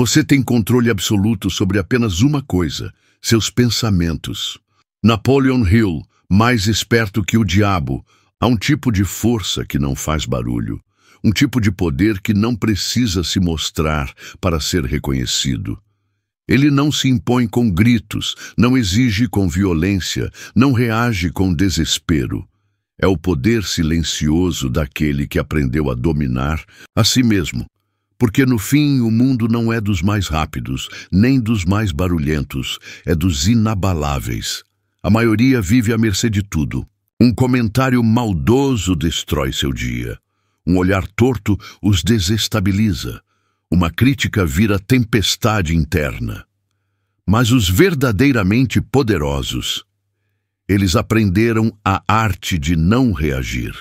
Você tem controle absoluto sobre apenas uma coisa: seus pensamentos. Napoleon Hill, mais esperto que o diabo, há um tipo de força que não faz barulho, um tipo de poder que não precisa se mostrar para ser reconhecido. Ele não se impõe com gritos, não exige com violência, não reage com desespero. É o poder silencioso daquele que aprendeu a dominar a si mesmo. Porque no fim o mundo não é dos mais rápidos, nem dos mais barulhentos, é dos inabaláveis. A maioria vive à mercê de tudo. Um comentário maldoso destrói seu dia. Um olhar torto os desestabiliza. Uma crítica vira tempestade interna. Mas os verdadeiramente poderosos, eles aprenderam a arte de não reagir.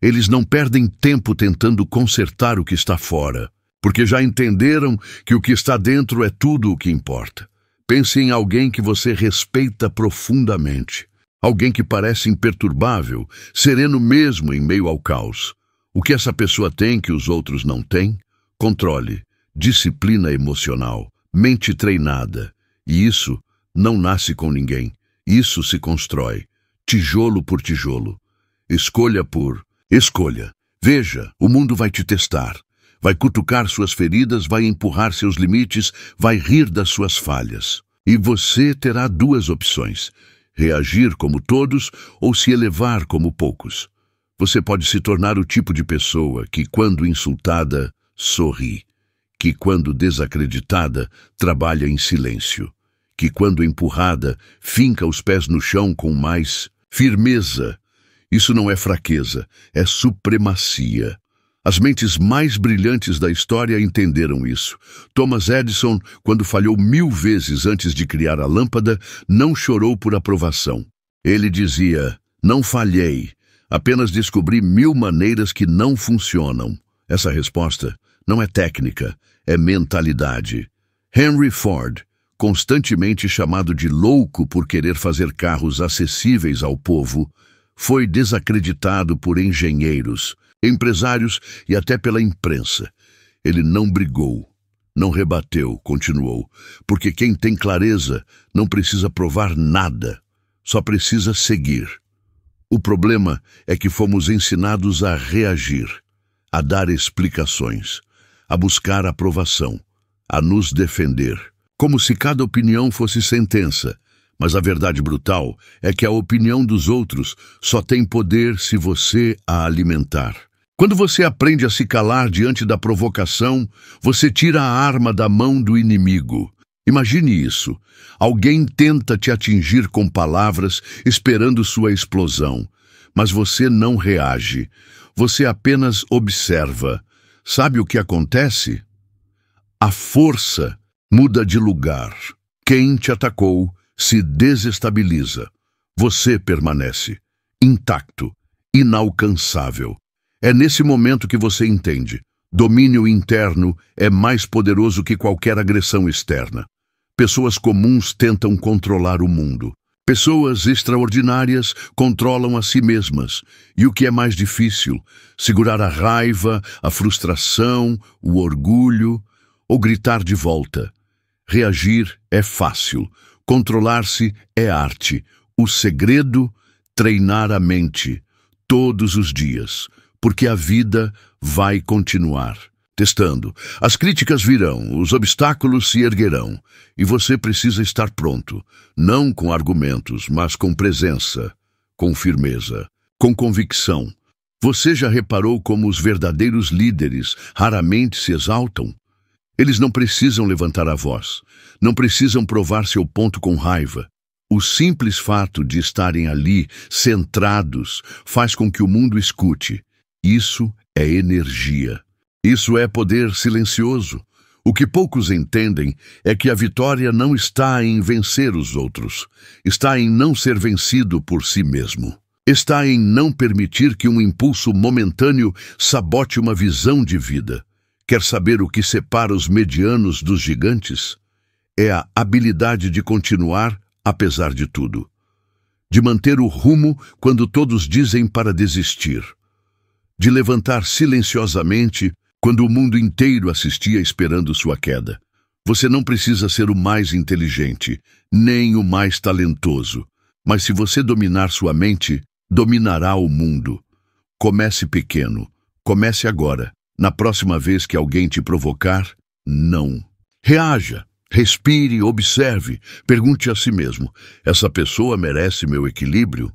Eles não perdem tempo tentando consertar o que está fora, porque já entenderam que o que está dentro é tudo o que importa. Pense em alguém que você respeita profundamente. Alguém que parece imperturbável, sereno mesmo em meio ao caos. O que essa pessoa tem que os outros não têm? Controle, disciplina emocional, mente treinada. E isso não nasce com ninguém. Isso se constrói, tijolo por tijolo. Escolha por escolha. Veja, o mundo vai te testar. Vai cutucar suas feridas, vai empurrar seus limites, vai rir das suas falhas. E você terá duas opções: reagir como todos ou se elevar como poucos. Você pode se tornar o tipo de pessoa que, quando insultada, sorri, que, quando desacreditada, trabalha em silêncio, que, quando empurrada, finca os pés no chão com mais firmeza. Isso não é fraqueza, é supremacia. As mentes mais brilhantes da história entenderam isso. Thomas Edison, quando falhou 1000 vezes antes de criar a lâmpada, não chorou por aprovação. Ele dizia: não falhei, apenas descobri 1000 maneiras que não funcionam. Essa resposta não é técnica, é mentalidade. Henry Ford, constantemente chamado de louco por querer fazer carros acessíveis ao povo, foi desacreditado por engenheiros, empresários e até pela imprensa. Ele não brigou, não rebateu, continuou, porque quem tem clareza não precisa provar nada, só precisa seguir. O problema é que fomos ensinados a reagir, a dar explicações, a buscar aprovação, a nos defender, como se cada opinião fosse sentença. Mas a verdade brutal é que a opinião dos outros só tem poder se você a alimentar. Quando você aprende a se calar diante da provocação, você tira a arma da mão do inimigo. Imagine isso. Alguém tenta te atingir com palavras, esperando sua explosão. Mas você não reage. Você apenas observa. Sabe o que acontece? A força muda de lugar. Quem te atacou se desestabiliza. Você permanece intacto, inalcançável. É nesse momento que você entende: domínio interno é mais poderoso que qualquer agressão externa. Pessoas comuns tentam controlar o mundo. Pessoas extraordinárias controlam a si mesmas. E o que é mais difícil? Segurar a raiva, a frustração, o orgulho, ou gritar de volta. Reagir é fácil. Controlar-se é arte. O segredo: treinar a mente, todos os dias, porque a vida vai continuar. Testando. As críticas virão, os obstáculos se erguerão, e você precisa estar pronto, não com argumentos, mas com presença, com firmeza, com convicção. Você já reparou como os verdadeiros líderes raramente se exaltam? Eles não precisam levantar a voz, não precisam provar seu ponto com raiva. O simples fato de estarem ali, centrados, faz com que o mundo escute. Isso é energia. Isso é poder silencioso. O que poucos entendem é que a vitória não está em vencer os outros, está em não ser vencido por si mesmo. Está em não permitir que um impulso momentâneo sabote uma visão de vida. Quer saber o que separa os medianos dos gigantes? É a habilidade de continuar apesar de tudo. De manter o rumo quando todos dizem para desistir. De levantar silenciosamente quando o mundo inteiro assistia esperando sua queda. Você não precisa ser o mais inteligente, nem o mais talentoso. Mas se você dominar sua mente, dominará o mundo. Comece pequeno. Comece agora. Na próxima vez que alguém te provocar, não. Reaja. Respire, observe. Pergunte a si mesmo: essa pessoa merece meu equilíbrio?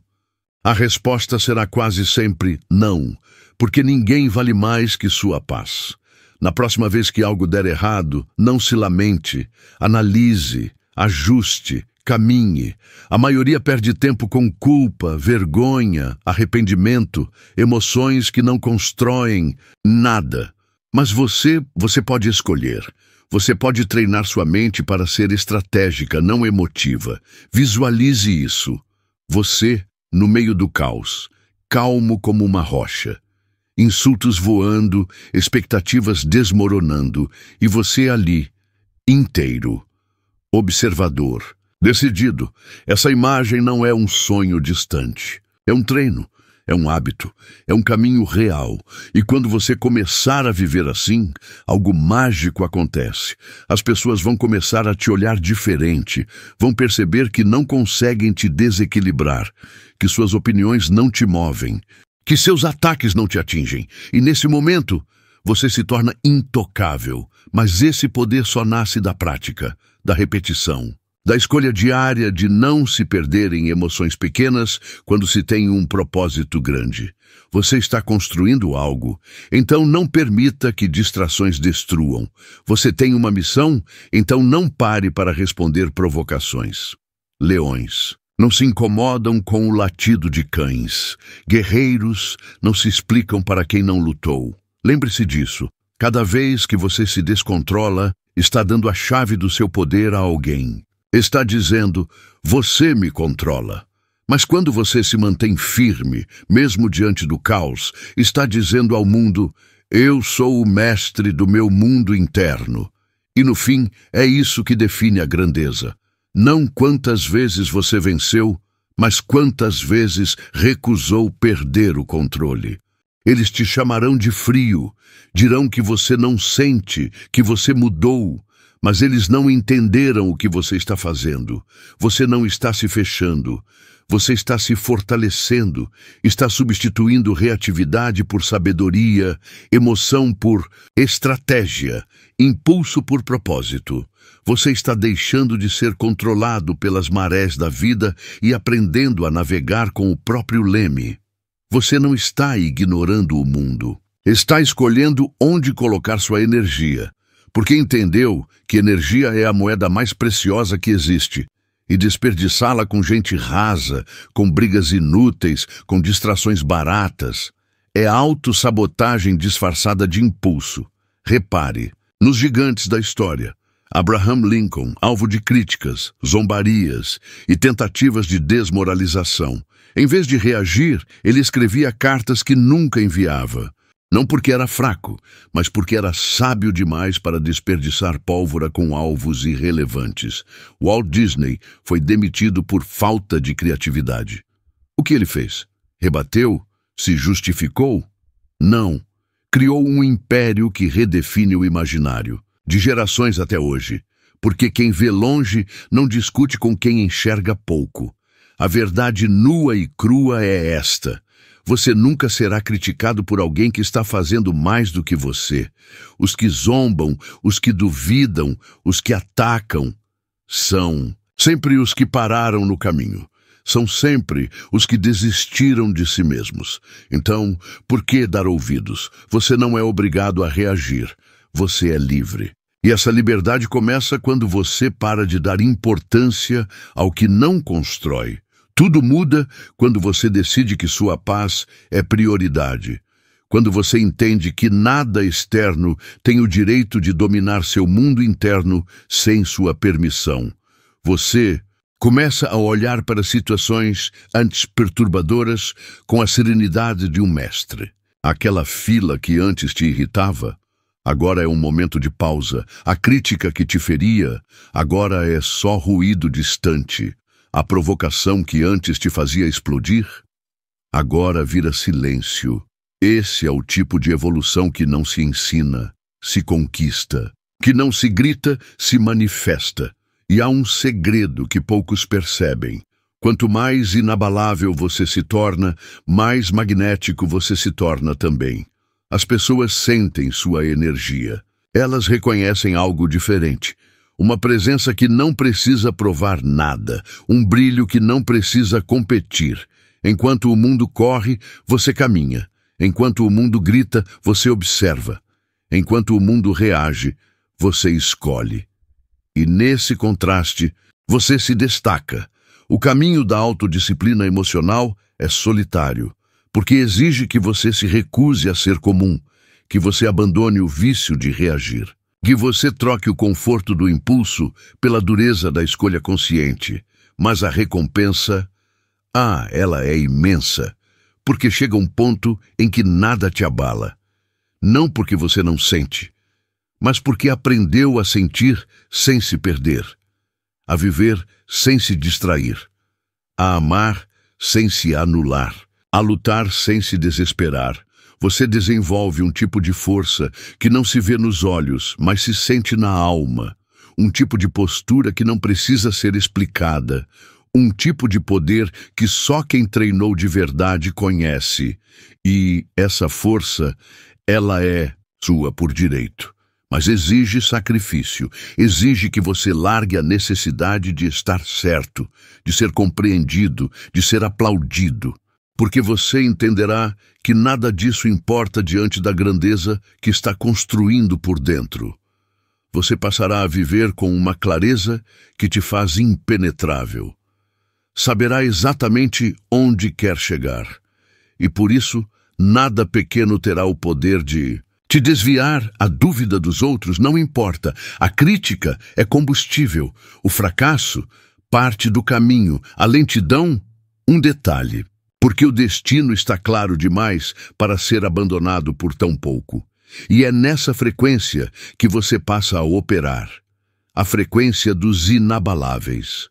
A resposta será quase sempre não, porque ninguém vale mais que sua paz. Na próxima vez que algo der errado, não se lamente, analise, ajuste, caminhe. A maioria perde tempo com culpa, vergonha, arrependimento, emoções que não constroem nada. Mas você pode escolher. Você pode treinar sua mente para ser estratégica, não emotiva. Visualize isso. Você, no meio do caos, calmo como uma rocha. Insultos voando, expectativas desmoronando, e você ali, inteiro, observador, decidido. Essa imagem não é um sonho distante. É um treino, é um hábito, é um caminho real. E quando você começar a viver assim, algo mágico acontece. As pessoas vão começar a te olhar diferente, vão perceber que não conseguem te desequilibrar, que suas opiniões não te movem, que seus ataques não te atingem. E nesse momento, você se torna intocável. Mas esse poder só nasce da prática, da repetição, da escolha diária de não se perder em emoções pequenas quando se tem um propósito grande. Você está construindo algo, então não permita que distrações destruam. Você tem uma missão, então não pare para responder provocações. Leões não se incomodam com o latido de cães. Guerreiros não se explicam para quem não lutou. Lembre-se disso. Cada vez que você se descontrola, está dando a chave do seu poder a alguém. Está dizendo: você me controla. Mas quando você se mantém firme, mesmo diante do caos, está dizendo ao mundo: eu sou o mestre do meu mundo interno. E no fim, é isso que define a grandeza. Não quantas vezes você venceu, mas quantas vezes recusou perder o controle. Eles te chamarão de frio, dirão que você não sente, que você mudou, mas eles não entenderam o que você está fazendo. Você não está se fechando, você está se fortalecendo, está substituindo reatividade por sabedoria, emoção por estratégia, impulso por propósito. Você está deixando de ser controlado pelas marés da vida e aprendendo a navegar com o próprio leme. Você não está ignorando o mundo. Está escolhendo onde colocar sua energia, porque entendeu que energia é a moeda mais preciosa que existe. E desperdiçá-la com gente rasa, com brigas inúteis, com distrações baratas, é autossabotagem disfarçada de impulso. Repare, nos gigantes da história, Abraham Lincoln, alvo de críticas, zombarias e tentativas de desmoralização. Em vez de reagir, ele escrevia cartas que nunca enviava. Não porque era fraco, mas porque era sábio demais para desperdiçar pólvora com alvos irrelevantes. Walt Disney foi demitido por falta de criatividade. O que ele fez? Rebateu? Se justificou? Não. Criou um império que redefine o imaginário, de gerações até hoje, porque quem vê longe não discute com quem enxerga pouco. A verdade nua e crua é esta: você nunca será criticado por alguém que está fazendo mais do que você. Os que zombam, os que duvidam, os que atacam, são sempre os que pararam no caminho. São sempre os que desistiram de si mesmos. Então, por que dar ouvidos? Você não é obrigado a reagir. Você é livre. E essa liberdade começa quando você para de dar importância ao que não constrói. Tudo muda quando você decide que sua paz é prioridade. Quando você entende que nada externo tem o direito de dominar seu mundo interno sem sua permissão. Você começa a olhar para situações antes perturbadoras com a serenidade de um mestre. Aquela fila que antes te irritava, agora é um momento de pausa. A crítica que te feria, agora é só ruído distante. A provocação que antes te fazia explodir, agora vira silêncio. Esse é o tipo de evolução que não se ensina, se conquista. que não se grita, se manifesta. E há um segredo que poucos percebem. Quanto mais inabalável você se torna, mais magnético você se torna também. As pessoas sentem sua energia. Elas reconhecem algo diferente. Uma presença que não precisa provar nada. Um brilho que não precisa competir. Enquanto o mundo corre, você caminha. Enquanto o mundo grita, você observa. Enquanto o mundo reage, você escolhe. E nesse contraste, você se destaca. O caminho da autodisciplina emocional é solitário, porque exige que você se recuse a ser comum, que você abandone o vício de reagir, que você troque o conforto do impulso pela dureza da escolha consciente. Mas a recompensa, ela é imensa, porque chega um ponto em que nada te abala. Não porque você não sente, mas porque aprendeu a sentir sem se perder, a viver sem se distrair, a amar sem se anular, a lutar sem se desesperar. Você desenvolve um tipo de força que não se vê nos olhos, mas se sente na alma. Um tipo de postura que não precisa ser explicada. Um tipo de poder que só quem treinou de verdade conhece. E essa força, ela é sua por direito. Mas exige sacrifício, exige que você largue a necessidade de estar certo, de ser compreendido, de ser aplaudido, porque você entenderá que nada disso importa diante da grandeza que está construindo por dentro. Você passará a viver com uma clareza que te faz impenetrável. Saberá exatamente onde quer chegar, e por isso nada pequeno terá o poder de te desviar. A dúvida dos outros não importa. A crítica é combustível. O fracasso, parte do caminho. A lentidão, um detalhe. Porque o destino está claro demais para ser abandonado por tão pouco. E é nessa frequência que você passa a operar. A frequência dos inabaláveis.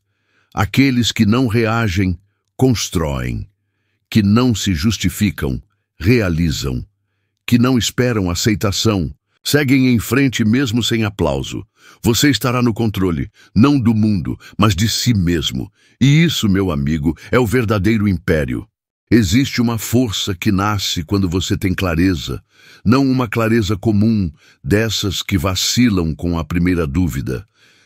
Aqueles que não reagem, constroem. Que não se justificam, realizam. Que não esperam aceitação, seguem em frente mesmo sem aplauso. Você estará no controle, não do mundo, mas de si mesmo. E isso, meu amigo, é o verdadeiro império. Existe uma força que nasce quando você tem clareza, não uma clareza comum, dessas que vacilam com a primeira dúvida,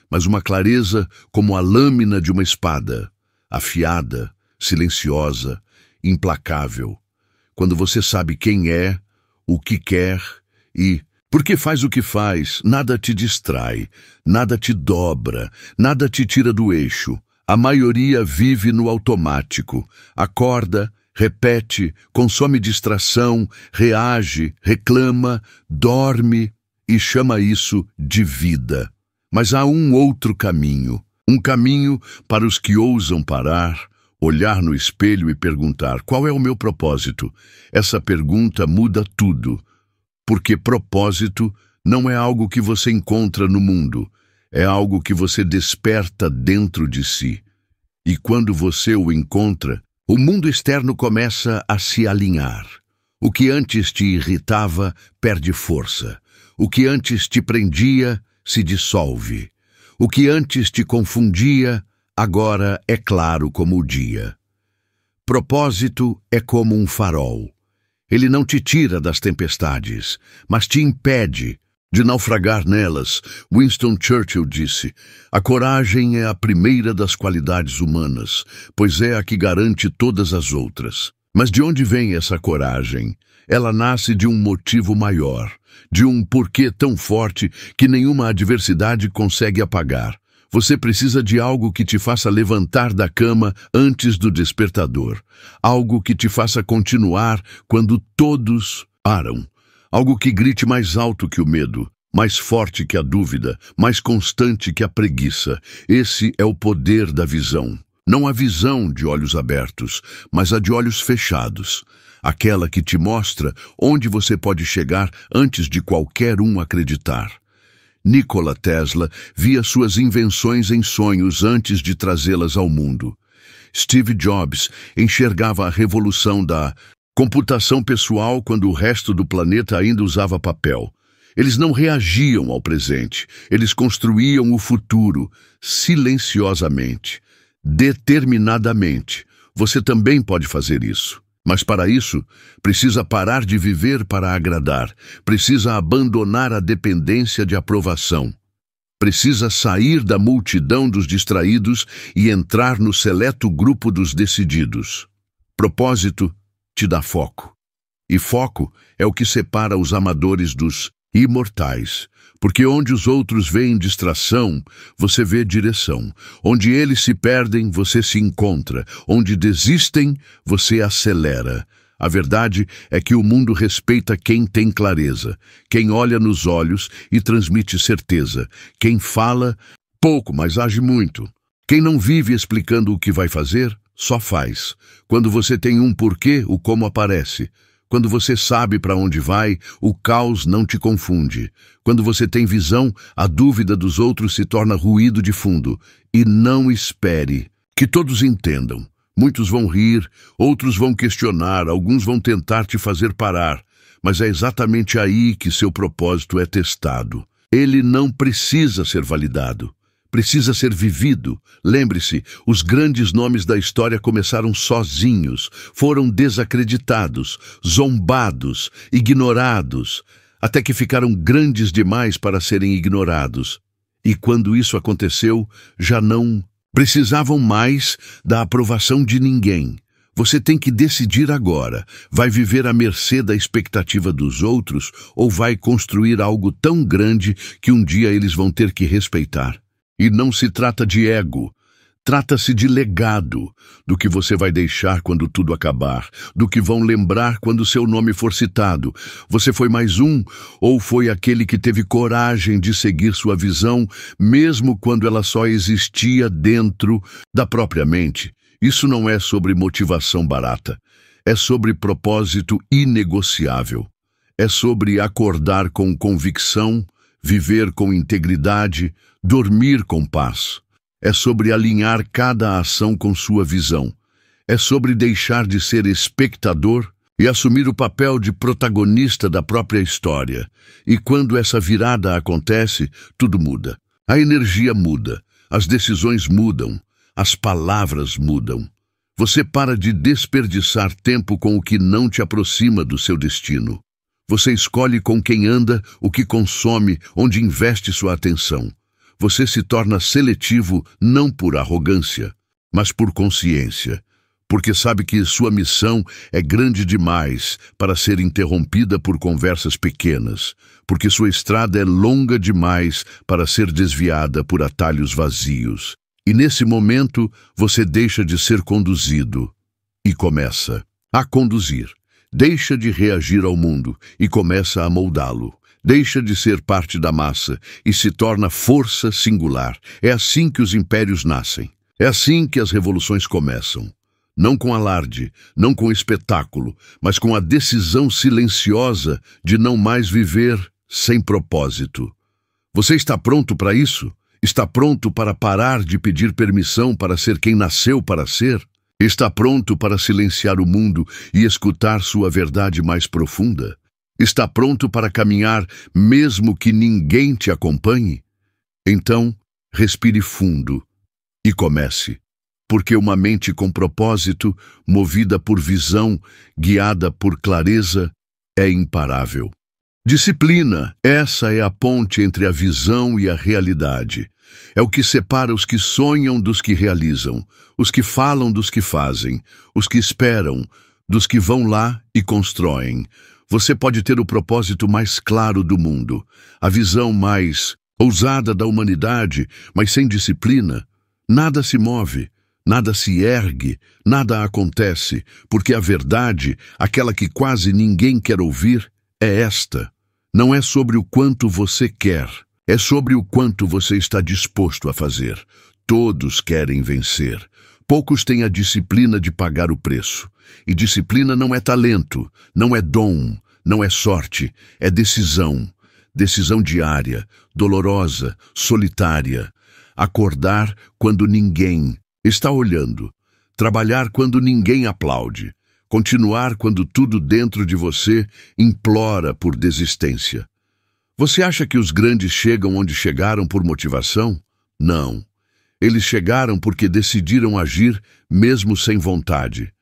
mas uma clareza como a lâmina de uma espada, afiada, silenciosa, implacável. Quando você sabe quem é, o que quer e, porque faz o que faz, nada te distrai, nada te dobra, nada te tira do eixo. A maioria vive no automático, acorda, repete, consome distração, reage, reclama, dorme e chama isso de vida. Mas há um outro caminho, um caminho para os que ousam parar, olhar no espelho e perguntar: qual é o meu propósito? Essa pergunta muda tudo, porque propósito não é algo que você encontra no mundo, é algo que você desperta dentro de si. E quando você o encontra, o mundo externo começa a se alinhar. O que antes te irritava perde força. O que antes te prendia se dissolve. O que antes te confundia agora é claro como o dia. Propósito é como um farol. Ele não te tira das tempestades, mas te impede de naufragar nelas. Winston Churchill disse: a coragem é a primeira das qualidades humanas, pois é a que garante todas as outras. Mas de onde vem essa coragem? Ela nasce de um motivo maior, de um porquê tão forte que nenhuma adversidade consegue apagar. Você precisa de algo que te faça levantar da cama antes do despertador. Algo que te faça continuar quando todos param. Algo que grite mais alto que o medo, mais forte que a dúvida, mais constante que a preguiça. Esse é o poder da visão. Não a visão de olhos abertos, mas a de olhos fechados. Aquela que te mostra onde você pode chegar antes de qualquer um acreditar. Nikola Tesla via suas invenções em sonhos antes de trazê-las ao mundo. Steve Jobs enxergava a revolução da computação pessoal quando o resto do planeta ainda usava papel. Eles não reagiam ao presente, eles construíam o futuro, silenciosamente, determinadamente. Você também pode fazer isso. Mas para isso, precisa parar de viver para agradar, precisa abandonar a dependência de aprovação. Precisa sair da multidão dos distraídos e entrar no seleto grupo dos decididos. Propósito te dá foco. E foco é o que separa os amadores dos imortais. Porque onde os outros veem distração, você vê direção. Onde eles se perdem, você se encontra. Onde desistem, você acelera. A verdade é que o mundo respeita quem tem clareza, quem olha nos olhos e transmite certeza, quem fala pouco, mas age muito. Quem não vive explicando o que vai fazer, só faz. Quando você tem um porquê, o como aparece. Quando você sabe para onde vai, o caos não te confunde. Quando você tem visão, a dúvida dos outros se torna ruído de fundo. E não espere que todos entendam. Muitos vão rir, outros vão questionar, alguns vão tentar te fazer parar. Mas é exatamente aí que seu propósito é testado. Ele não precisa ser validado. Precisa ser vivido. Lembre-se, os grandes nomes da história começaram sozinhos, foram desacreditados, zombados, ignorados, até que ficaram grandes demais para serem ignorados. E quando isso aconteceu, já não precisavam mais da aprovação de ninguém. Você tem que decidir agora. Vai viver à mercê da expectativa dos outros ou vai construir algo tão grande que um dia eles vão ter que respeitar? E não se trata de ego, trata-se de legado, do que você vai deixar quando tudo acabar, do que vão lembrar quando seu nome for citado. Você foi mais um ou foi aquele que teve coragem de seguir sua visão, mesmo quando ela só existia dentro da própria mente? Isso não é sobre motivação barata, é sobre propósito inegociável. É sobre acordar com convicção, viver com integridade, dormir com paz. É sobre alinhar cada ação com sua visão. É sobre deixar de ser espectador e assumir o papel de protagonista da própria história. E quando essa virada acontece, tudo muda. A energia muda, as decisões mudam, as palavras mudam. Você para de desperdiçar tempo com o que não te aproxima do seu destino. Você escolhe com quem anda, o que consome, onde investe sua atenção. Você se torna seletivo não por arrogância, mas por consciência, porque sabe que sua missão é grande demais para ser interrompida por conversas pequenas, porque sua estrada é longa demais para ser desviada por atalhos vazios. E nesse momento você deixa de ser conduzido e começa a conduzir. Deixa de reagir ao mundo e começa a moldá-lo. Deixa de ser parte da massa e se torna força singular. É assim que os impérios nascem. É assim que as revoluções começam. Não com alarde, não com espetáculo, mas com a decisão silenciosa de não mais viver sem propósito. Você está pronto para isso? Está pronto para parar de pedir permissão para ser quem nasceu para ser? Está pronto para silenciar o mundo e escutar sua verdade mais profunda? Está pronto para caminhar mesmo que ninguém te acompanhe? Então, respire fundo e comece. Porque uma mente com propósito, movida por visão, guiada por clareza, é imparável. Disciplina, essa é a ponte entre a visão e a realidade. É o que separa os que sonham dos que realizam, os que falam dos que fazem, os que esperam, dos que vão lá e constroem. Você pode ter o propósito mais claro do mundo, a visão mais ousada da humanidade, mas sem disciplina, nada se move, nada se ergue, nada acontece, porque a verdade, aquela que quase ninguém quer ouvir, é esta. Não é sobre o quanto você quer, é sobre o quanto você está disposto a fazer. Todos querem vencer. Poucos têm a disciplina de pagar o preço. E disciplina não é talento, não é dom, não é sorte, é decisão. Decisão diária, dolorosa, solitária. Acordar quando ninguém está olhando. Trabalhar quando ninguém aplaude. Continuar quando tudo dentro de você implora por desistência. Você acha que os grandes chegam onde chegaram por motivação? Não. Eles chegaram porque decidiram agir mesmo sem vontade.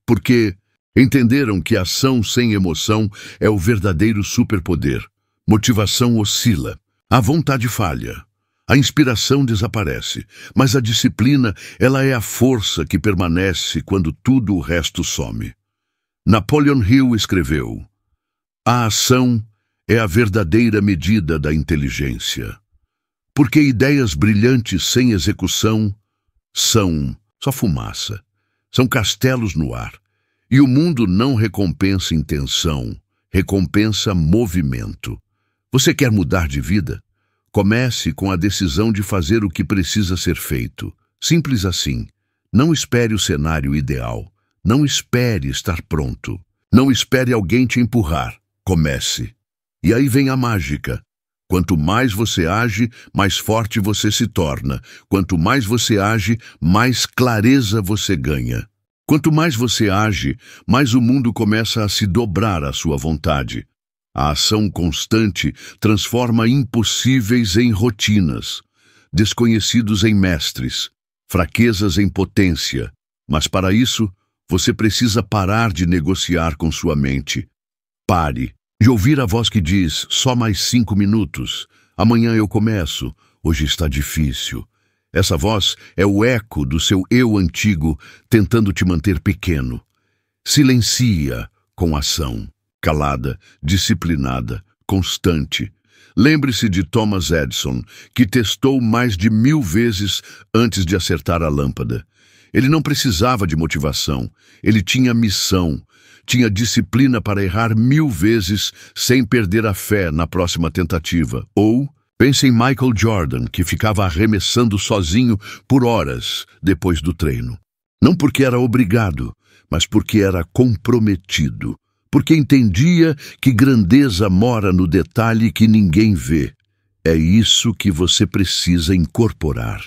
Porque entenderam que ação sem emoção é o verdadeiro superpoder. Motivação oscila. A vontade falha. A inspiração desaparece. Mas a disciplina, ela é a força que permanece quando tudo o resto some. Napoleon Hill escreveu: a ação é a verdadeira medida da inteligência. Porque ideias brilhantes sem execução são só fumaça, são castelos no ar. E o mundo não recompensa intenção, recompensa movimento. Você quer mudar de vida? Comece com a decisão de fazer o que precisa ser feito. Simples assim. Não espere o cenário ideal. Não espere estar pronto. Não espere alguém te empurrar. Comece. E aí vem a mágica. Quanto mais você age, mais forte você se torna. Quanto mais você age, mais clareza você ganha. Quanto mais você age, mais o mundo começa a se dobrar à sua vontade. A ação constante transforma impossíveis em rotinas, desconhecidos em mestres, fraquezas em potência. Mas para isso, você precisa parar de negociar com sua mente. Pare de ouvir a voz que diz: só mais 5 minutos, amanhã eu começo, hoje está difícil. Essa voz é o eco do seu eu antigo tentando te manter pequeno. Silencia com ação, calada, disciplinada, constante. Lembre-se de Thomas Edison, que testou mais de 1000 vezes antes de acertar a lâmpada. Ele não precisava de motivação, ele tinha missão, tinha disciplina para errar 1000 vezes sem perder a fé na próxima tentativa. Ou pense em Michael Jordan, que ficava arremessando sozinho por horas depois do treino. Não porque era obrigado, mas porque era comprometido. Porque entendia que grandeza mora no detalhe que ninguém vê. É isso que você precisa incorporar.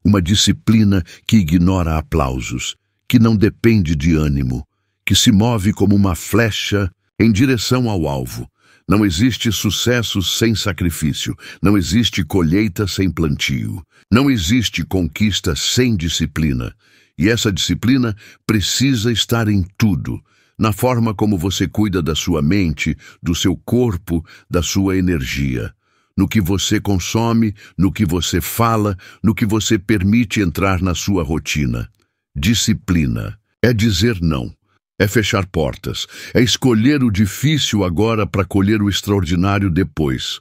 Uma disciplina que ignora aplausos, que não depende de ânimo, que se move como uma flecha em direção ao alvo. Não existe sucesso sem sacrifício, não existe colheita sem plantio, não existe conquista sem disciplina. E essa disciplina precisa estar em tudo, na forma como você cuida da sua mente, do seu corpo, da sua energia, no que você consome, no que você fala, no que você permite entrar na sua rotina. Disciplina é dizer não. É fechar portas, é escolher o difícil agora para colher o extraordinário depois.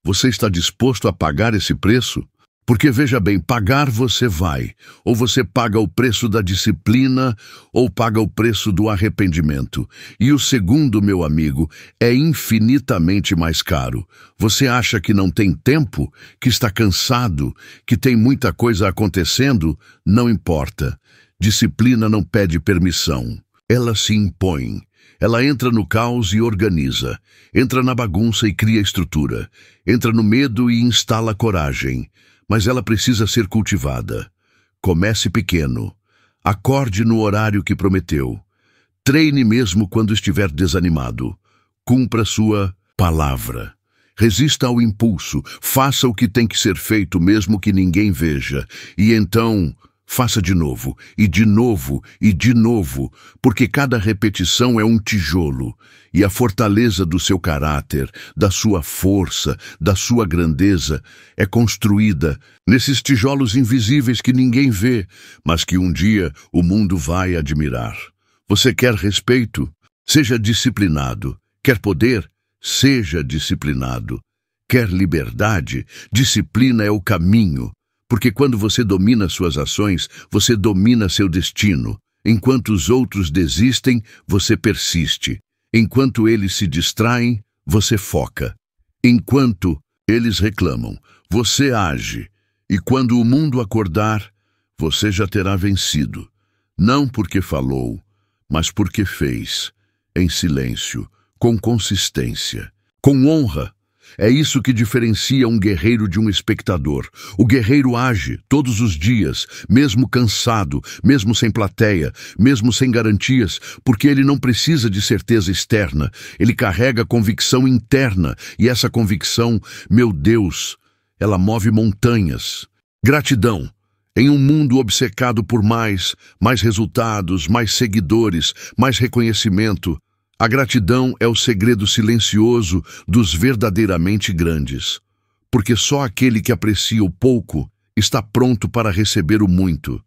Você está disposto a pagar esse preço? Porque, veja bem, pagar você vai. Ou você paga o preço da disciplina, ou paga o preço do arrependimento. E o segundo, meu amigo, é infinitamente mais caro. Você acha que não tem tempo, que está cansado, que tem muita coisa acontecendo? Não importa. Disciplina não pede permissão. Ela se impõe. Ela entra no caos e organiza. Entra na bagunça e cria estrutura. Entra no medo e instala coragem. Mas ela precisa ser cultivada. Comece pequeno. Acorde no horário que prometeu. Treine mesmo quando estiver desanimado. Cumpra sua palavra. Resista ao impulso. Faça o que tem que ser feito mesmo que ninguém veja. E então faça de novo, e de novo, e de novo, porque cada repetição é um tijolo, e a fortaleza do seu caráter, da sua força, da sua grandeza, é construída nesses tijolos invisíveis que ninguém vê, mas que um dia o mundo vai admirar. Você quer respeito? Seja disciplinado. Quer poder? Seja disciplinado. Quer liberdade? Disciplina é o caminho. Porque quando você domina suas ações, você domina seu destino. Enquanto os outros desistem, você persiste. Enquanto eles se distraem, você foca. Enquanto eles reclamam, você age. E quando o mundo acordar, você já terá vencido. Não porque falou, mas porque fez. Em silêncio, com consistência, com honra. É isso que diferencia um guerreiro de um espectador. O guerreiro age todos os dias, mesmo cansado, mesmo sem plateia, mesmo sem garantias, porque ele não precisa de certeza externa. Ele carrega convicção interna, e essa convicção, meu Deus, ela move montanhas. Gratidão. Em um mundo obcecado por mais resultados, mais seguidores, mais reconhecimento, a gratidão é o segredo silencioso dos verdadeiramente grandes. Porque só aquele que aprecia o pouco está pronto para receber o muito.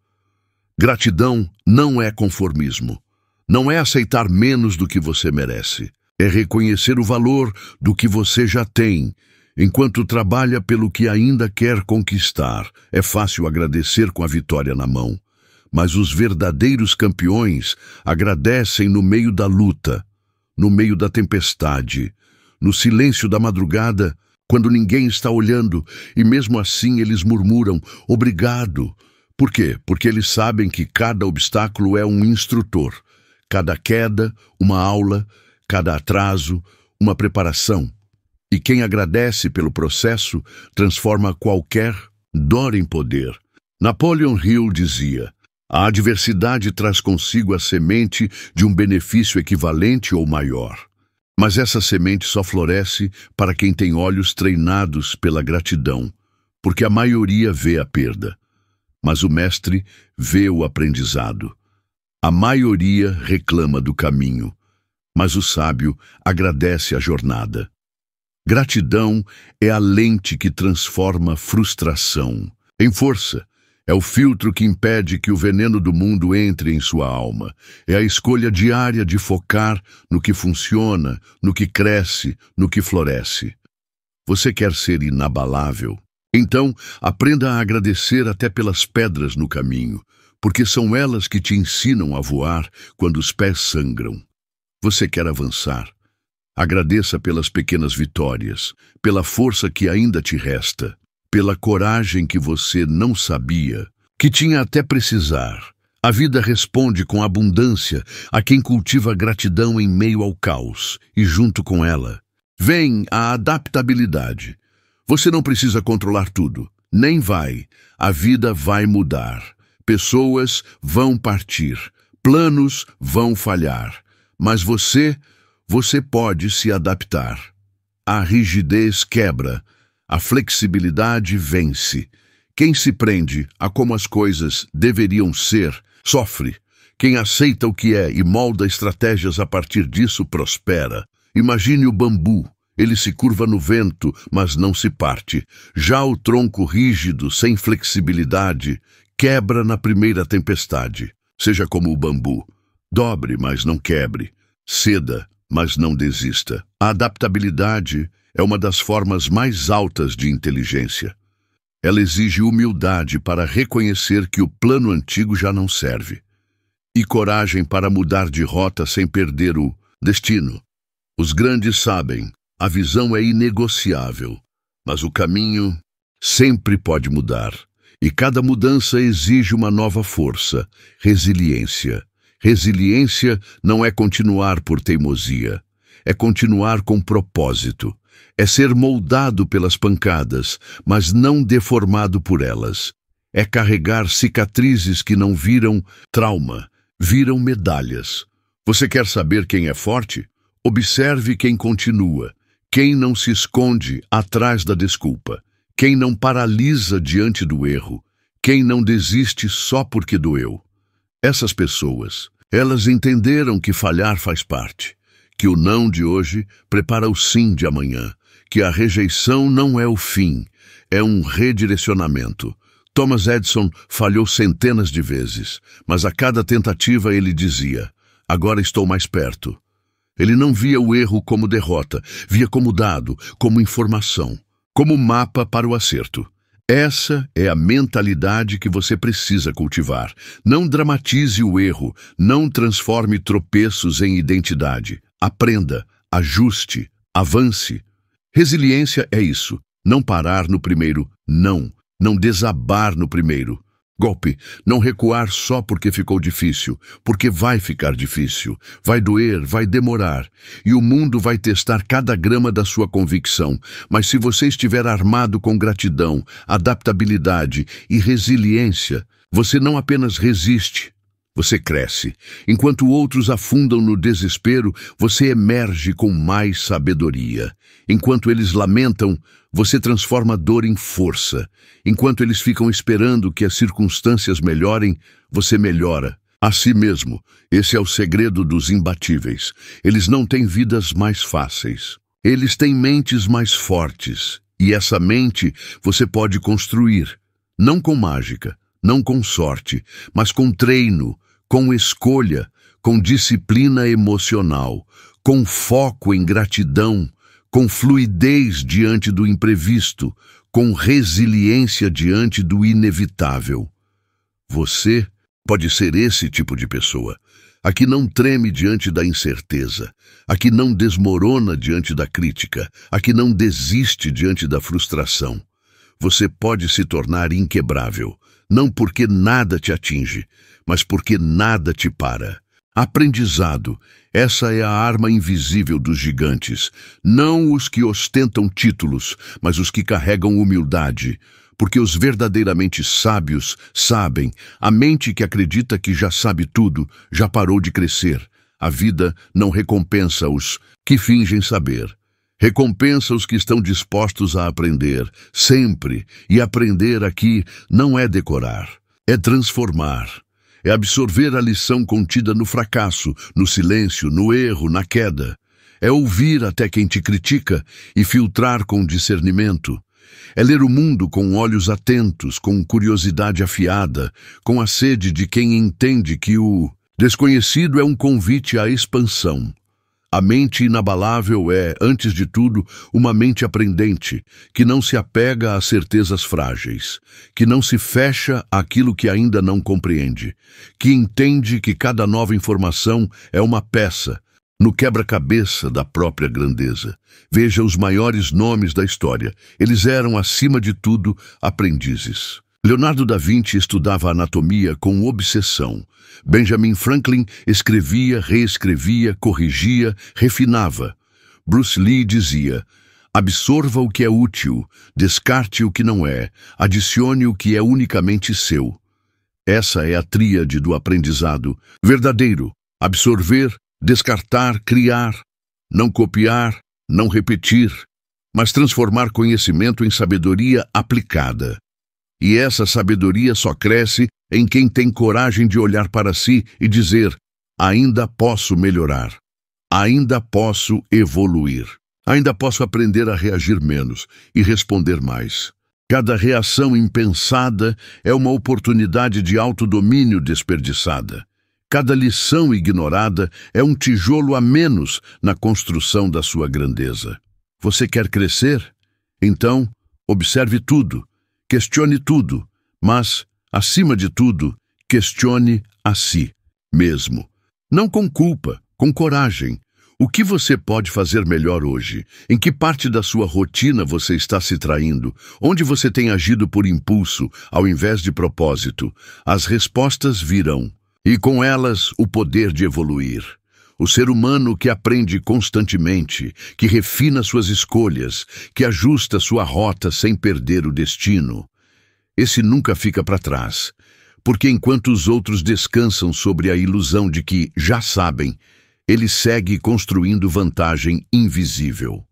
Gratidão não é conformismo. Não é aceitar menos do que você merece. É reconhecer o valor do que você já tem, enquanto trabalha pelo que ainda quer conquistar. É fácil agradecer com a vitória na mão, mas os verdadeiros campeões agradecem no meio da luta, no meio da tempestade, no silêncio da madrugada, quando ninguém está olhando, e mesmo assim eles murmuram, obrigado. Por quê? Porque eles sabem que cada obstáculo é um instrutor, cada queda, uma aula, cada atraso, uma preparação. E quem agradece pelo processo transforma qualquer dor em poder. Napoleon Hill dizia: a adversidade traz consigo a semente de um benefício equivalente ou maior. Mas essa semente só floresce para quem tem olhos treinados pela gratidão, porque a maioria vê a perda, mas o mestre vê o aprendizado. A maioria reclama do caminho, mas o sábio agradece a jornada. Gratidão é a lente que transforma frustração em força. É o filtro que impede que o veneno do mundo entre em sua alma. É a escolha diária de focar no que funciona, no que cresce, no que floresce. Você quer ser inabalável? Então, aprenda a agradecer até pelas pedras no caminho, porque são elas que te ensinam a voar quando os pés sangram. Você quer avançar? Agradeça pelas pequenas vitórias, pela força que ainda te resta, pela coragem que você não sabia, que tinha até precisar. A vida responde com abundância a quem cultiva gratidão em meio ao caos, e junto com ela vem a adaptabilidade. Você não precisa controlar tudo, nem vai. A vida vai mudar. Pessoas vão partir, planos vão falhar, mas você pode se adaptar. A rigidez quebra, a flexibilidade vence. Quem se prende a como as coisas deveriam ser, sofre. Quem aceita o que é e molda estratégias a partir disso, prospera. Imagine o bambu. Ele se curva no vento, mas não se parte. Já o tronco rígido, sem flexibilidade, quebra na primeira tempestade. Seja como o bambu. Dobre, mas não quebre. Ceda, mas não desista. A adaptabilidade é uma das formas mais altas de inteligência. Ela exige humildade para reconhecer que o plano antigo já não serve, e coragem para mudar de rota sem perder o destino. Os grandes sabem, a visão é inegociável, mas o caminho sempre pode mudar, e cada mudança exige uma nova força, resiliência. Resiliência não é continuar por teimosia, é continuar com propósito. É ser moldado pelas pancadas, mas não deformado por elas. É carregar cicatrizes que não viram trauma, viram medalhas. Você quer saber quem é forte? Observe quem continua, quem não se esconde atrás da desculpa, quem não paralisa diante do erro, quem não desiste só porque doeu. Essas pessoas, elas entenderam que falhar faz parte, que o não de hoje prepara o sim de amanhã, que a rejeição não é o fim, é um redirecionamento. Thomas Edison falhou centenas de vezes, mas a cada tentativa ele dizia: agora estou mais perto. Ele não via o erro como derrota, via como dado, como informação, como mapa para o acerto. Essa é a mentalidade que você precisa cultivar. Não dramatize o erro, não transforme tropeços em identidade. Aprenda, ajuste, avance. Resiliência é isso, não parar no primeiro não desabar no primeiro, Golpe, não recuar só porque ficou difícil, porque vai ficar difícil, vai doer, vai demorar, e o mundo vai testar cada grama da sua convicção. Mas se você estiver armado com gratidão, adaptabilidade e resiliência, você não apenas resiste, você cresce. Enquanto outros afundam no desespero, você emerge com mais sabedoria. Enquanto eles lamentam, você transforma a dor em força. Enquanto eles ficam esperando que as circunstâncias melhorem, você melhora. A si mesmo, esse é o segredo dos imbatíveis. Eles não têm vidas mais fáceis. Eles têm mentes mais fortes. E essa mente você pode construir, não com mágica, não com sorte, mas com treino, com escolha, com disciplina emocional, com foco em gratidão, com fluidez diante do imprevisto, com resiliência diante do inevitável. Você pode ser esse tipo de pessoa, a que não treme diante da incerteza, a que não desmorona diante da crítica, a que não desiste diante da frustração. Você pode se tornar inquebrável, não porque nada te atinge, mas porque nada te para. Aprendizado, essa é a arma invisível dos gigantes, não os que ostentam títulos, mas os que carregam humildade, porque os verdadeiramente sábios sabem, a mente que acredita que já sabe tudo, já parou de crescer. A vida não recompensa os que fingem saber. Recompensa os que estão dispostos a aprender, sempre, e aprender aqui não é decorar, é transformar. É absorver a lição contida no fracasso, no silêncio, no erro, na queda. É ouvir até quem te critica e filtrar com discernimento. É ler o mundo com olhos atentos, com curiosidade afiada, com a sede de quem entende que o desconhecido é um convite à expansão. A mente inabalável é, antes de tudo, uma mente aprendente, que não se apega a certezas frágeis, que não se fecha àquilo que ainda não compreende, que entende que cada nova informação é uma peça no quebra-cabeça da própria grandeza. Veja os maiores nomes da história. Eles eram, acima de tudo, aprendizes. Leonardo da Vinci estudava anatomia com obsessão. Benjamin Franklin escrevia, reescrevia, corrigia, refinava. Bruce Lee dizia: absorva o que é útil, descarte o que não é, adicione o que é unicamente seu. Essa é a tríade do aprendizado verdadeiro: absorver, descartar, criar, não copiar, não repetir, mas transformar conhecimento em sabedoria aplicada. E essa sabedoria só cresce em quem tem coragem de olhar para si e dizer: ainda posso melhorar, ainda posso evoluir, ainda posso aprender a reagir menos e responder mais. Cada reação impensada é uma oportunidade de autodomínio desperdiçada. Cada lição ignorada é um tijolo a menos na construção da sua grandeza. Você quer crescer? Então, observe tudo. Questione tudo, mas, acima de tudo, questione a si mesmo. Não com culpa, com coragem. O que você pode fazer melhor hoje? Em que parte da sua rotina você está se traindo? Onde você tem agido por impulso, ao invés de propósito? As respostas virão, e com elas o poder de evoluir. O ser humano que aprende constantemente, que refina suas escolhas, que ajusta sua rota sem perder o destino. Esse nunca fica para trás, porque enquanto os outros descansam sobre a ilusão de que já sabem, ele segue construindo vantagem invisível.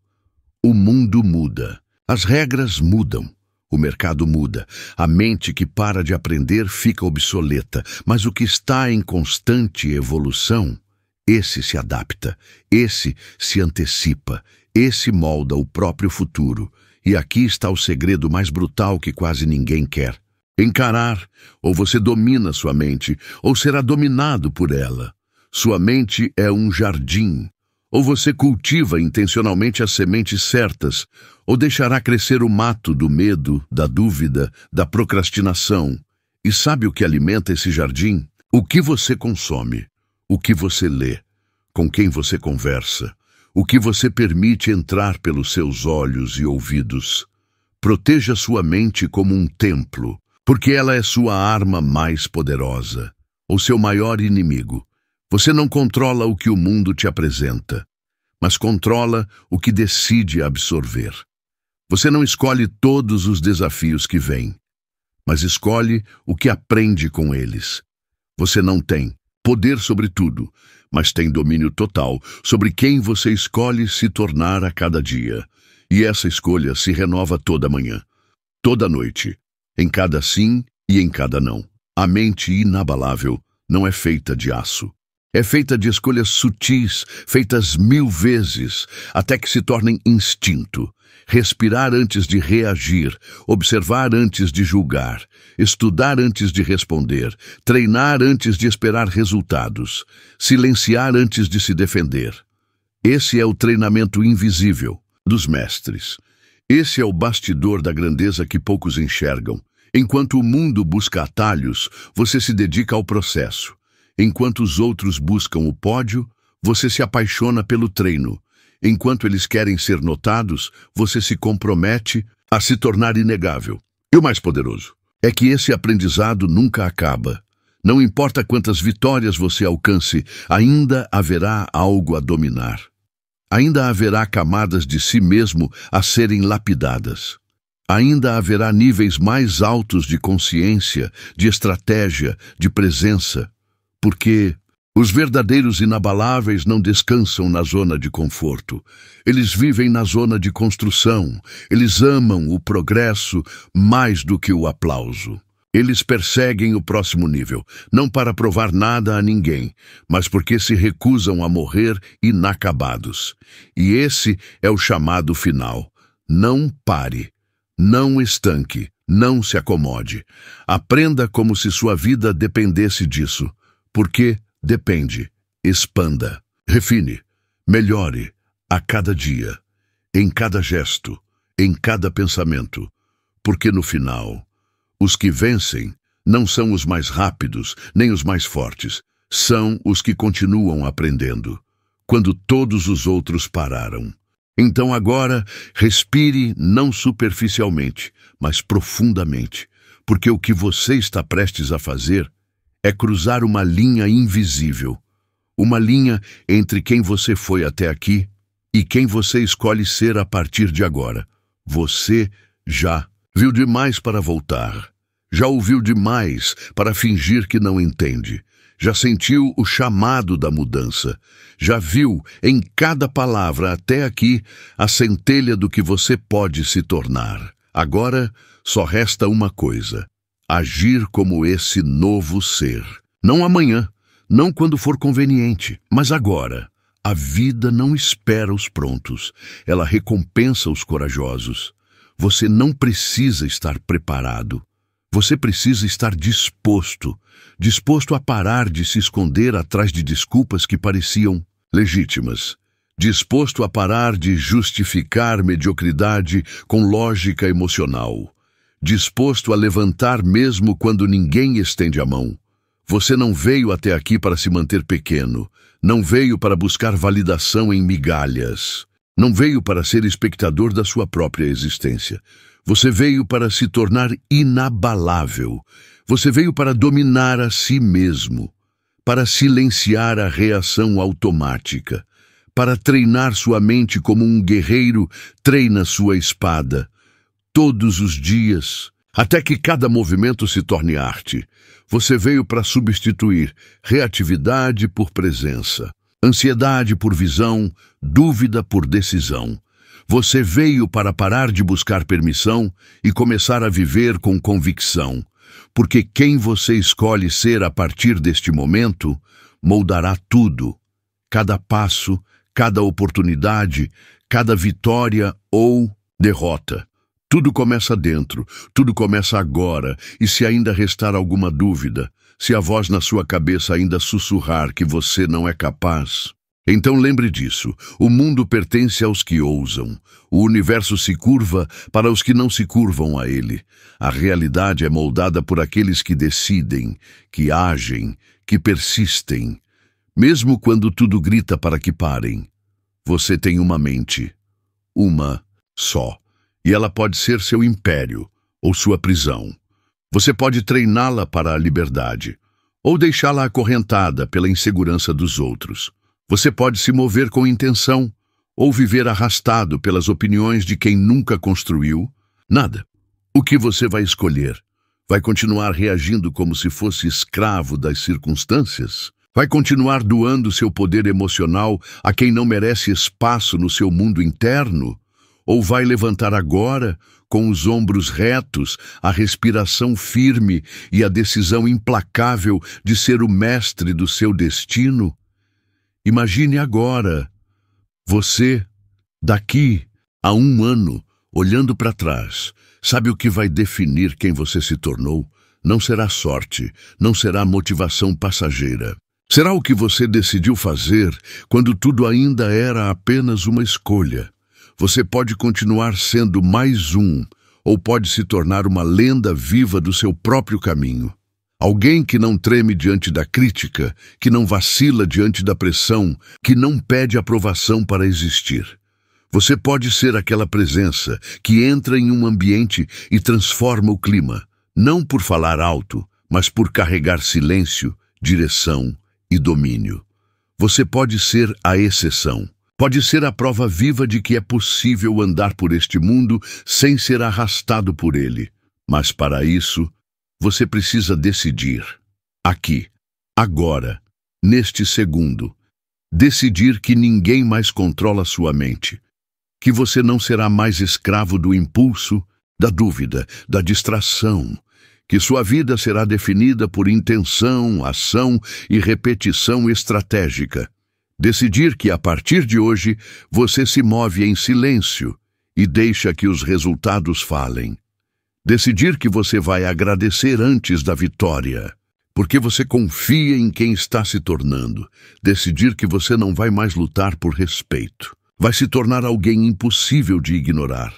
O mundo muda, as regras mudam, o mercado muda, a mente que para de aprender fica obsoleta, mas o que está em constante evolução, esse se adapta, esse se antecipa, esse molda o próprio futuro. E aqui está o segredo mais brutal que quase ninguém quer. Encarar, ou você domina sua mente, ou será dominado por ela. Sua mente é um jardim. Ou você cultiva intencionalmente as sementes certas, ou deixará crescer o mato do medo, da dúvida, da procrastinação. E sabe o que alimenta esse jardim? O que você consome. O que você lê, com quem você conversa, o que você permite entrar pelos seus olhos e ouvidos. Proteja sua mente como um templo, porque ela é sua arma mais poderosa, ou seu maior inimigo. Você não controla o que o mundo te apresenta, mas controla o que decide absorver. Você não escolhe todos os desafios que vêm, mas escolhe o que aprende com eles. Você não tem poder sobre tudo, mas tem domínio total sobre quem você escolhe se tornar a cada dia. E essa escolha se renova toda manhã, toda noite, em cada sim e em cada não. A mente inabalável não é feita de aço. É feita de escolhas sutis, feitas 1000 vezes, até que se tornem instinto. Respirar antes de reagir, observar antes de julgar, estudar antes de responder, treinar antes de esperar resultados, silenciar antes de se defender. Esse é o treinamento invisível dos mestres. Esse é o bastidor da grandeza que poucos enxergam. Enquanto o mundo busca atalhos, você se dedica ao processo. Enquanto os outros buscam o pódio, você se apaixona pelo treino. Enquanto eles querem ser notados, você se compromete a se tornar inegável. E o mais poderoso é que esse aprendizado nunca acaba. Não importa quantas vitórias você alcance, ainda haverá algo a dominar. Ainda haverá camadas de si mesmo a serem lapidadas. Ainda haverá níveis mais altos de consciência, de estratégia, de presença. Porque os verdadeiros inabaláveis não descansam na zona de conforto. Eles vivem na zona de construção. Eles amam o progresso mais do que o aplauso. Eles perseguem o próximo nível, não para provar nada a ninguém, mas porque se recusam a morrer inacabados. E esse é o chamado final. Não pare, não estanque, não se acomode. Aprenda como se sua vida dependesse disso. Porque depende, expanda, refine, melhore a cada dia, em cada gesto, em cada pensamento, porque no final, os que vencem não são os mais rápidos nem os mais fortes, são os que continuam aprendendo, quando todos os outros pararam. Então agora, respire não superficialmente, mas profundamente, porque o que você está prestes a fazer é cruzar uma linha invisível, uma linha entre quem você foi até aqui e quem você escolhe ser a partir de agora. Você já viu demais para voltar, já ouviu demais para fingir que não entende, já sentiu o chamado da mudança, já viu em cada palavra até aqui a centelha do que você pode se tornar. Agora só resta uma coisa: agir como esse novo ser. Não amanhã, não quando for conveniente, mas agora. A vida não espera os prontos, ela recompensa os corajosos. Você não precisa estar preparado. Você precisa estar disposto a parar de se esconder atrás de desculpas que pareciam legítimas. Disposto a parar de justificar mediocridade com lógica emocional. Disposto a levantar mesmo quando ninguém estende a mão. Você não veio até aqui para se manter pequeno. Não veio para buscar validação em migalhas. Não veio para ser espectador da sua própria existência. Você veio para se tornar inabalável. Você veio para dominar a si mesmo, para silenciar a reação automática, para treinar sua mente como um guerreiro treina sua espada. Todos os dias, até que cada movimento se torne arte. Você veio para substituir reatividade por presença, ansiedade por visão, dúvida por decisão. Você veio para parar de buscar permissão e começar a viver com convicção, porque quem você escolhe ser a partir deste momento moldará tudo, cada passo, cada oportunidade, cada vitória ou derrota. Tudo começa dentro, tudo começa agora, e se ainda restar alguma dúvida, se a voz na sua cabeça ainda sussurrar que você não é capaz, então lembre disso: o mundo pertence aos que ousam, o universo se curva para os que não se curvam a ele. A realidade é moldada por aqueles que decidem, que agem, que persistem. Mesmo quando tudo grita para que parem, você tem uma mente, uma só. E ela pode ser seu império ou sua prisão. Você pode treiná-la para a liberdade, ou deixá-la acorrentada pela insegurança dos outros. Você pode se mover com intenção, ou viver arrastado pelas opiniões de quem nunca construiu nada. O que você vai escolher? Vai continuar reagindo como se fosse escravo das circunstâncias? Vai continuar doando seu poder emocional a quem não merece espaço no seu mundo interno? Ou vai levantar agora, com os ombros retos, a respiração firme e a decisão implacável de ser o mestre do seu destino? Imagine agora, você, daqui a 1 ano, olhando para trás, sabe o que vai definir quem você se tornou? Não será sorte, não será motivação passageira. Será o que você decidiu fazer quando tudo ainda era apenas uma escolha. Você pode continuar sendo mais um, ou pode se tornar uma lenda viva do seu próprio caminho. Alguém que não treme diante da crítica, que não vacila diante da pressão, que não pede aprovação para existir. Você pode ser aquela presença que entra em um ambiente e transforma o clima, não por falar alto, mas por carregar silêncio, direção e domínio. Você pode ser a exceção. Pode ser a prova viva de que é possível andar por este mundo sem ser arrastado por ele. Mas para isso, você precisa decidir. Aqui, agora, neste segundo. Decidir que ninguém mais controla sua mente. Que você não será mais escravo do impulso, da dúvida, da distração. Que sua vida será definida por intenção, ação e repetição estratégica. Decidir que, a partir de hoje, você se move em silêncio e deixa que os resultados falem. Decidir que você vai agradecer antes da vitória, porque você confia em quem está se tornando. Decidir que você não vai mais lutar por respeito. Vai se tornar alguém impossível de ignorar.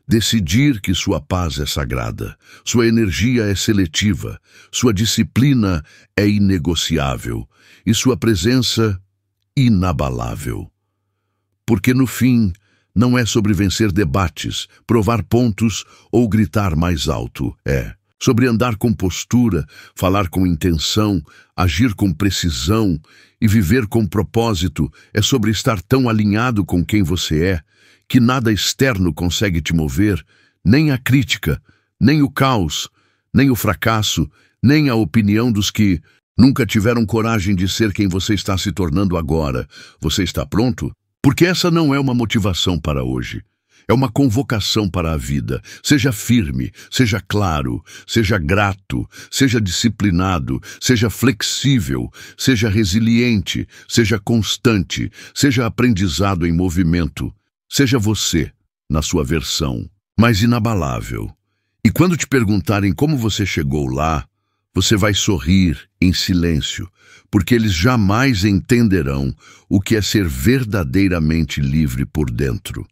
Decidir que sua paz é sagrada, sua energia é seletiva, sua disciplina é inegociável e sua presença inabalável. Porque no fim, não é sobre vencer debates, provar pontos ou gritar mais alto. É sobre andar com postura, falar com intenção, agir com precisão e viver com propósito. É sobre estar tão alinhado com quem você é, que nada externo consegue te mover, nem a crítica, nem o caos, nem o fracasso, nem a opinião dos que nunca tiveram coragem de ser quem você está se tornando agora. Você está pronto? Porque essa não é uma motivação para hoje. É uma convocação para a vida. Seja firme, seja claro, seja grato, seja disciplinado, seja flexível, seja resiliente, seja constante, seja aprendizado em movimento. Seja você, na sua versão, mais inabalável. E quando te perguntarem como você chegou lá, você vai sorrir em silêncio, porque eles jamais entenderão o que é ser verdadeiramente livre por dentro.